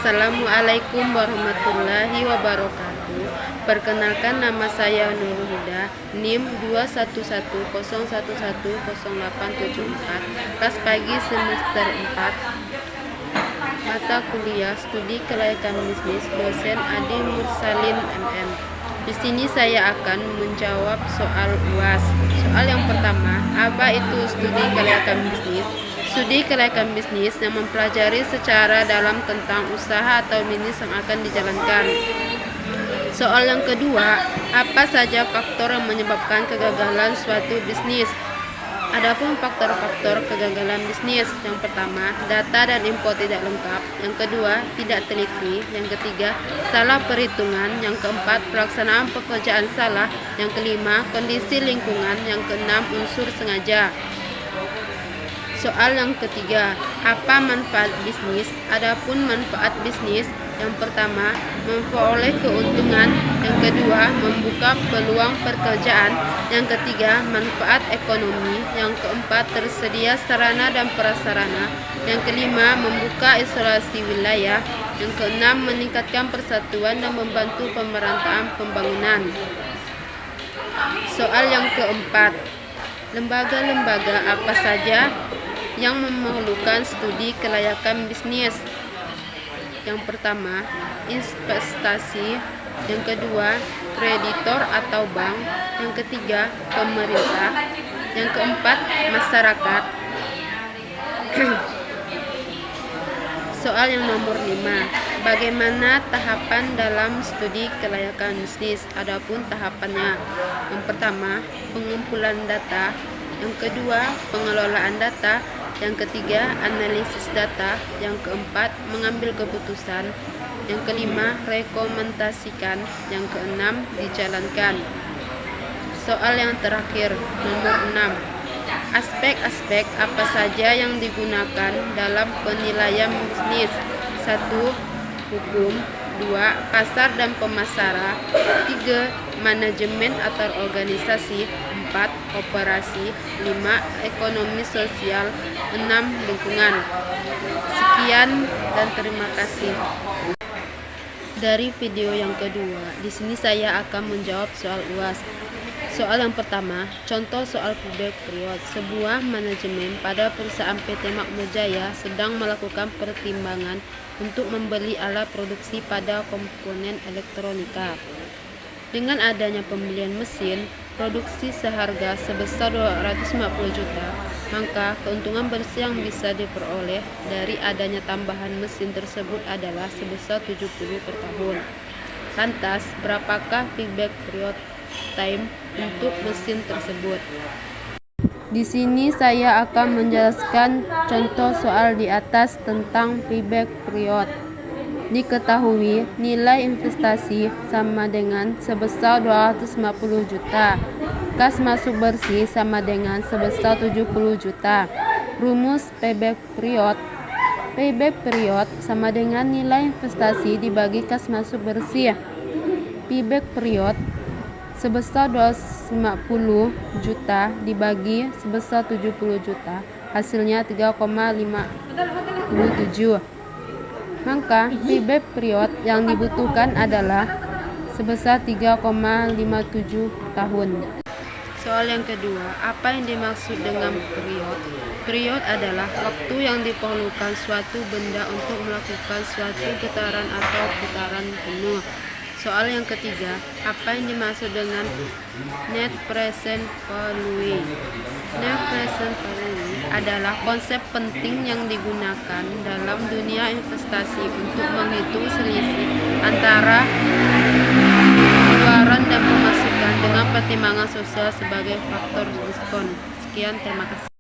Assalamualaikum warahmatullahi wabarakatuh. Perkenalkan, nama saya Nurul Huda, NIM 21101100874, kelas pagi semester 4, mata kuliah Studi Kelayakan Bisnis, dosen Adi Mursalin MM. Di sini saya akan menjawab soal UAS. Soal yang pertama, apa itu studi kelayakan bisnis? Studi kelayakan bisnis yang mempelajari secara dalam tentang usaha atau bisnis yang akan dijalankan. Soal yang kedua, apa saja faktor yang menyebabkan kegagalan suatu bisnis? Adapun faktor-faktor kegagalan bisnis, yang pertama, data dan info tidak lengkap. Yang kedua, tidak teliti. Yang ketiga, salah perhitungan. Yang keempat, pelaksanaan pekerjaan salah. Yang kelima, kondisi lingkungan. Yang keenam, unsur sengaja. Soal yang ketiga, apa manfaat bisnis? Adapun manfaat bisnis, yang pertama, memperoleh keuntungan. Yang kedua, membuka peluang pekerjaan. Yang ketiga, manfaat ekonomi. Yang keempat, tersedia sarana dan prasarana. Yang kelima, membuka isolasi wilayah. Yang keenam, meningkatkan persatuan dan membantu pemerataan pembangunan. Soal yang keempat, lembaga-lembaga apa saja yang memerlukan studi kelayakan bisnis? Yang pertama, investasi. Yang kedua, kreditor atau bank. Yang ketiga, pemerintah. Yang keempat, masyarakat. Soal yang nomor 5, bagaimana tahapan dalam studi kelayakan bisnis? Adapun tahapannya, yang pertama, pengumpulan data. Yang kedua, pengelolaan data. Yang ketiga, analisis data. Yang keempat, mengambil keputusan. Yang kelima, rekomendasikan. Yang keenam, dijalankan. Soal yang terakhir, nomor 6. Aspek-aspek apa saja yang digunakan dalam penilaian bisnis? 1. Hukum. 2. Pasar dan pemasaran. 3. Manajemen atau organisasi. 4. Operasi. 5. Ekonomi sosial. 6. Lingkungan. Sekian dan terima kasih. Dari video yang kedua, di sini saya akan menjawab soal UAS. Soal yang pertama, contoh soal payback period. Sebuah manajemen pada perusahaan PT Makmur Jaya sedang melakukan pertimbangan untuk membeli alat produksi pada komponen elektronika. Dengan adanya pembelian mesin produksi seharga sebesar 250 juta, maka keuntungan bersih yang bisa diperoleh dari adanya tambahan mesin tersebut adalah sebesar 70 per tahun. Lantas, berapakah payback period time untuk mesin tersebut? Di sini saya akan menjelaskan contoh soal di atas tentang payback period. Diketahui nilai investasi sama dengan sebesar 250 juta. Kas masuk bersih sama dengan sebesar 70 juta. Rumus payback period. Payback period sama dengan nilai investasi dibagi kas masuk bersih. Payback period sebesar 250 juta dibagi sebesar 70 juta. Hasilnya 3,57. Maka payback period yang dibutuhkan adalah sebesar 3,57 tahun. Soal yang kedua, apa yang dimaksud dengan period? Period adalah waktu yang diperlukan suatu benda untuk melakukan suatu getaran atau putaran penuh. Soal yang ketiga, apa yang dimaksud dengan net present value? Net present value adalah konsep penting yang digunakan dalam dunia investasi untuk menghitung selisih antara pengeluaran dan pemasukan dengan pertimbangan sosial sebagai faktor diskon. Sekian, terima kasih.